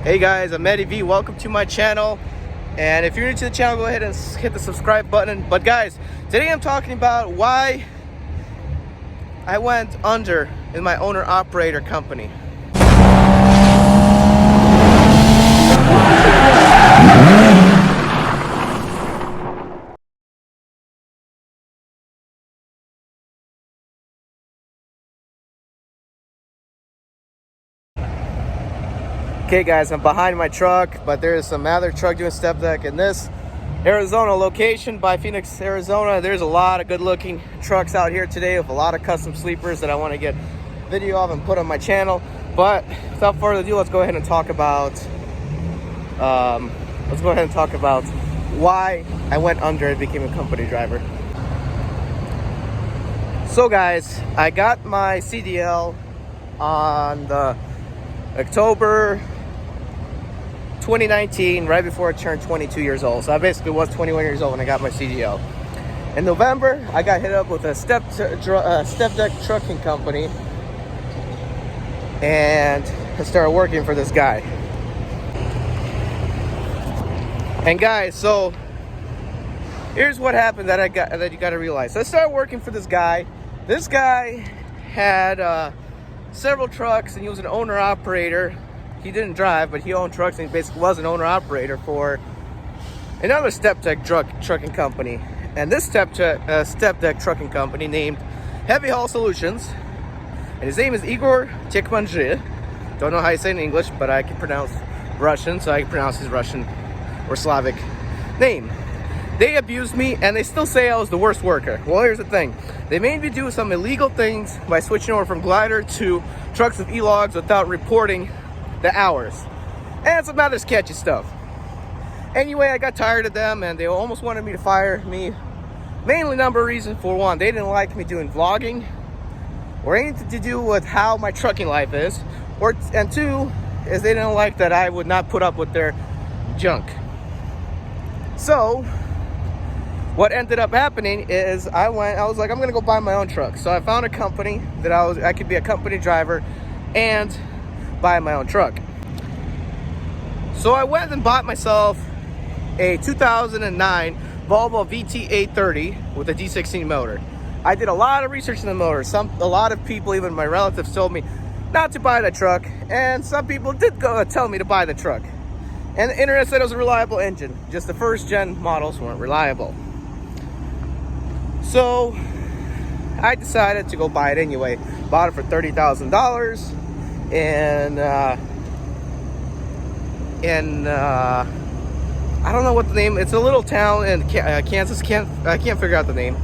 Hey guys, I'm Eddie V. Welcome to my channel. And if you're new to the channel, go ahead and hit the subscribe button. But guys, today I'm talking about why I went under in my owner-operator company. Okay guys, I'm behind my truck, but there is some other truck doing step deck in this Arizona location by Phoenix, Arizona. There's a lot of good looking trucks out here today with a lot of custom sleepers that I want to get video of and put on my channel. But without further ado, let's go ahead and talk about why I went under and became a company driver. So guys, I got my CDL on the October 2019, right before I turned 22 years old. So I basically was 21 years old when I got my CDL. In November, I got hit up with a step deck trucking company, and I started working for this guy. And guys, so here's what happened that you got to realize. So I started working for this guy. This guy had several trucks, and he was an owner-operator. He didn't drive, but he owned trucks, and he basically was an owner-operator for another step deck trucking company. And this step deck trucking company named Heavy Haul Solutions, and his name is Igor Tekmanji. Don't know how you say it in English, but I can pronounce Russian, so I can pronounce his Russian or Slavic name. They abused me, and they still say I was the worst worker. Well, here's the thing. They made me do some illegal things by switching over from glider to trucks with e-logs without reporting the hours. And some other sketchy stuff. Anyway, I got tired of them, and they almost wanted me to fire me. Mainly number of reasons. For one, they didn't like me doing vlogging or anything to do with how my trucking life is. And two, is they didn't like that I would not put up with their junk. So what ended up happening is I was like, I'm gonna go buy my own truck. So I found a company that I could be a company driver and buy my own truck. So I went and bought myself a 2009 Volvo VT830 with a D16 motor. I did a lot of research in the motor. A lot of people, even my relatives, told me not to buy the truck, and some people did go tell me to buy the truck. And the internet said it was a reliable engine. Just the first gen models weren't reliable. So I decided to go buy it anyway. Bought it for $30,000 in I don't know what the name. It's a little town in Kansas. I can't figure out the name.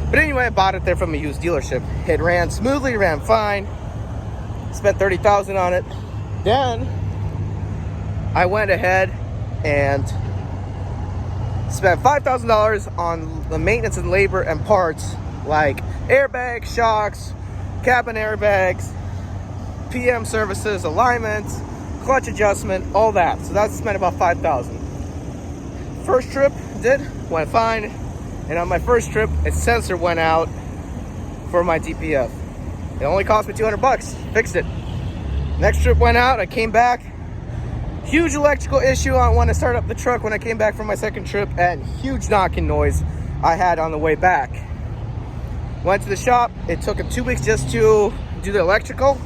But anyway, I bought it there from a used dealership. It ran smoothly, ran fine. Spent $30,000 on it. Then I went ahead and spent $5,000 on the maintenance and labor and parts like airbags, shocks, cabin airbags, PM services, alignments, clutch adjustment, all that. So that spent about $5,000. First trip went fine, and on my first trip, a sensor went out for my DPF. It only cost me $200. Fixed it. Next trip went out. I came back. Huge electrical issue when I started up the truck when I came back from my second trip, and huge knocking noise I had on the way back. Went to the shop. It took them 2 weeks just to do the electrical,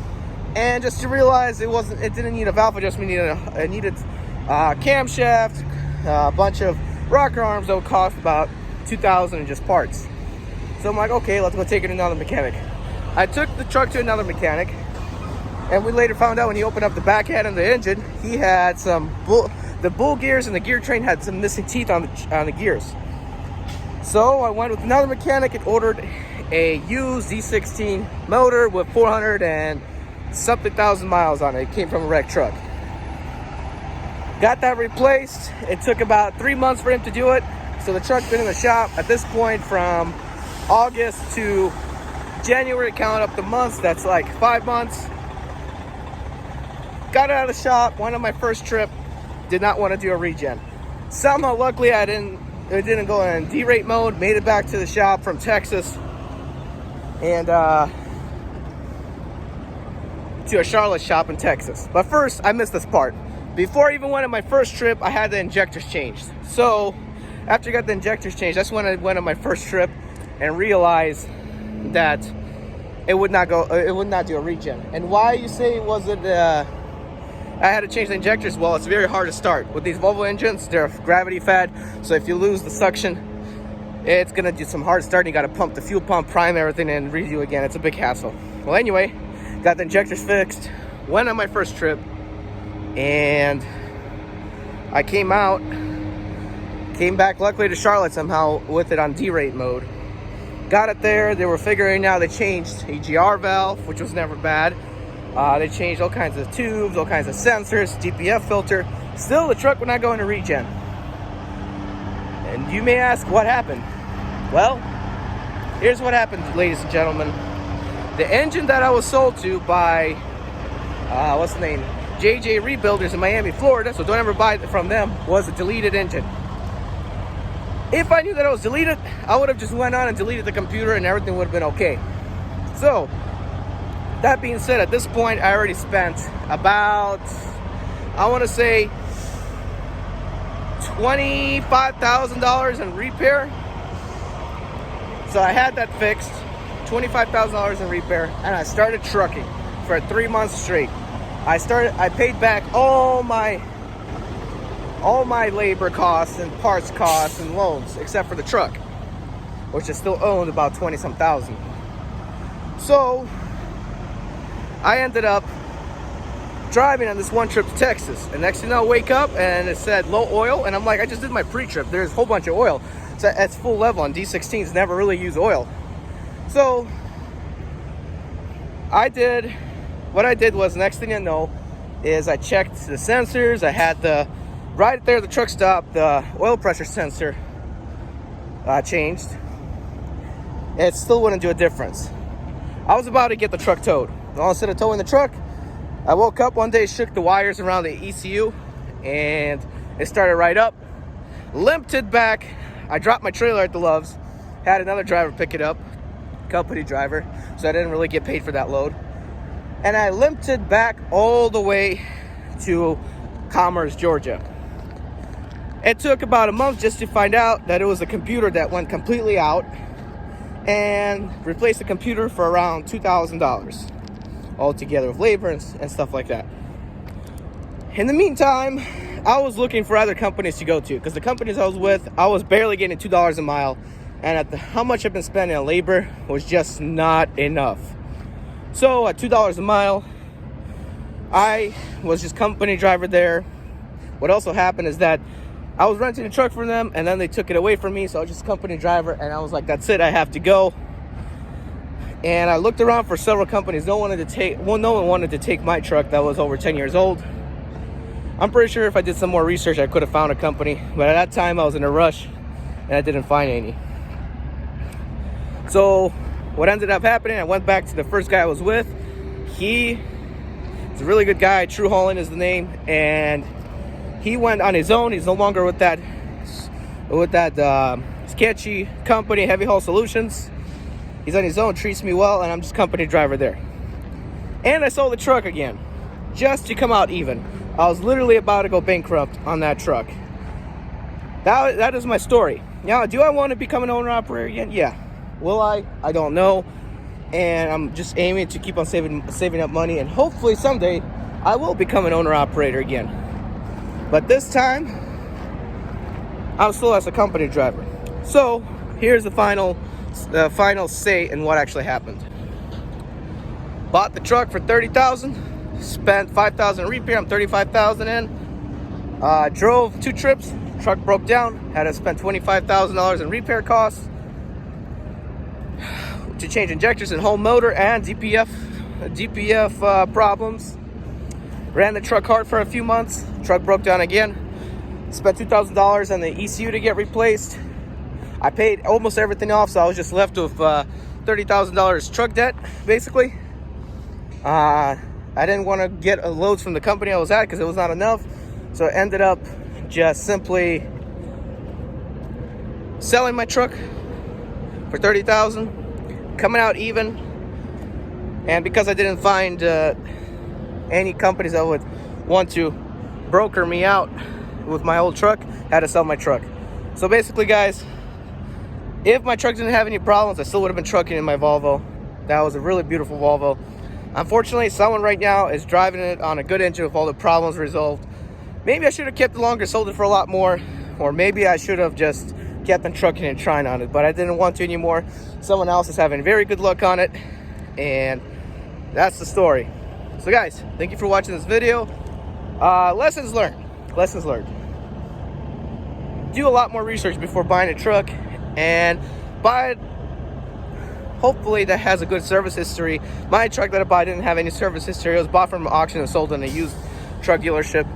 and just to realize it didn't need a valve adjustment. It needed a camshaft, a bunch of rocker arms that would cost about $2,000 in just parts. So I'm like, okay, let's go take it to another mechanic. I took the truck to another mechanic, and we later found out when he opened up the back head and the engine, he had the bull gears and the gear train had some missing teeth on the gears. So I went with another mechanic and ordered a used D16 motor with 400 and something thousand miles on it. It came from a wrecked truck. Got that replaced. It took about 3 months for him to do it. So the truck's been in the shop at this point from August to January. Count up the months, that's like 5 months. Got it out of the shop, went on my first trip, did not want to do a regen. Somehow, luckily, it didn't go in derate mode, made it back to the shop from Texas, and to a Charlotte shop in Texas. But first, I missed this part. Before I even went on my first trip, I had the injectors changed. So after I got the injectors changed, that's when I went on my first trip and realized that it would not do a regen. And why, you say, was it I had to change the injectors? Well, it's very hard to start. With these Volvo engines, they're gravity fed, so if you lose the suction, it's gonna do some hard starting. You gotta pump the fuel pump, prime everything, and redo again. It's a big hassle. Well, anyway, got the injectors fixed, went on my first trip, and I came back luckily to Charlotte somehow with it on D-rate mode. Got it there, they were figuring out, they changed EGR valve, which was never bad. They changed all kinds of tubes, all kinds of sensors, DPF filter. Still, the truck would not go into regen. And you may ask, what happened? Well, here's what happened, ladies and gentlemen. The engine that I was sold to by, what's the name? JJ Rebuilders in Miami, Florida, so don't ever buy it from them, was a deleted engine. If I knew that it was deleted, I would have just went on and deleted the computer and everything would have been okay. So, that being said, at this point, I already spent about, I want to say, $25,000 in repair. So I had that fixed, $25,000 in repair, and I started trucking for 3 months straight. I paid back all my labor costs and parts costs and loans, except for the truck, which is still owned about 20-some thousand. So I ended up driving on this one trip to Texas, and next thing I wake up and it said low oil, and I'm like, I just did my pre-trip. There's a whole bunch of oil. So it's full level on D16s, never really use oil. So what I did was, next thing I know is I checked the sensors. I had right there, the truck stop, the oil pressure sensor changed. It still wouldn't do a difference. I was about to get the truck towed. Instead of towing the truck, I woke up one day, shook the wires around the ECU, and it started right up. Limped it back. I dropped my trailer at the Loves. Had another driver pick it up, company driver, so I didn't really get paid for that load. And I limped it back all the way to Commerce, Georgia. It took about a month just to find out that it was a computer that went completely out, and replaced the computer for around $2,000 altogether with labor and stuff like that. In the meantime, I was looking for other companies to go to, because the companies I was with, I was barely getting $2 a mile, and how much I've been spending on labor was just not enough. So at $2 a mile, I was just company driver there. What also happened is that I was renting a truck from them, and then they took it away from me, so I was just company driver, and I was like, that's it, I have to go. And I looked around for several companies. No one wanted to take my truck that was over 10 years old. I'm pretty sure if I did some more research, I could have found a company, but at that time I was in a rush and I didn't find any. So what ended up happening, I went back to the first guy I was with. He's a really good guy. True Holland is the name, and he went on his own. He's no longer with that sketchy company, Heavy Haul Solutions. He's on his own, treats me well, and I'm just company driver there. And I sold the truck again, just to come out even. I was literally about to go bankrupt on that truck. That is my story. Now, do I want to become an owner-operator again? Yeah. Will I? I don't know. And I'm just aiming to keep on saving up money, and hopefully someday I will become an owner-operator again. But this time, I'm still as a company driver. So here's the final say in what actually happened. Bought the truck for $30,000, spent $5,000 in repair. I'm $35,000 in. Drove 2 trips. Truck broke down. Had to spend $25,000 in repair costs to change injectors and whole motor and DPF problems. Ran the truck hard for a few months. Truck broke down again. Spent $2,000 on the ECU to get replaced. I paid almost everything off, so I was just left with $30,000 truck debt, basically. I didn't want to get loads from the company I was at because it was not enough. So I ended up just simply selling my truck for $30,000, coming out even. And because I didn't find any companies that would want to broker me out with my old truck, had to sell my truck. So basically, guys, if my truck didn't have any problems, I still would have been trucking in my Volvo. That was a really beautiful Volvo. Unfortunately, someone right now is driving it on a good engine with all the problems resolved. Maybe I should have kept it longer, sold it for a lot more, or maybe I should have just kept on trucking and trying on it, but I didn't want to anymore. Someone else is having very good luck on it, and that's the story. So guys, thank you for watching this video. Lessons learned. Lessons learned. Do a lot more research before buying a truck, and buy it hopefully that has a good service history. My truck that I bought didn't have any service history. It was bought from an auction and sold in a used truck dealership.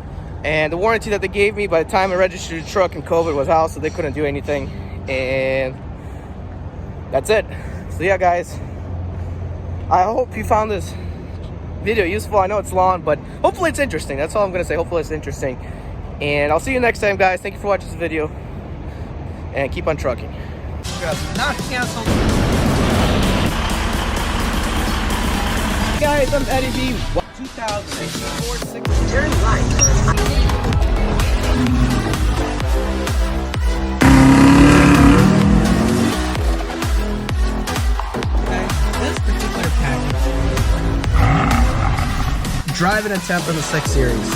And the warranty that they gave me by the time I registered the truck and COVID was out, so they couldn't do anything. And that's it. So yeah, guys, I hope you found this video useful. I know it's long, but hopefully it's interesting. That's all I'm gonna say. Hopefully it's interesting. And I'll see you next time, guys. Thank you for watching this video, and keep on trucking. Not canceled. Guys, I'm Eddie B. 2006 turn right. This particular package, drive an attempt on the 6 Series.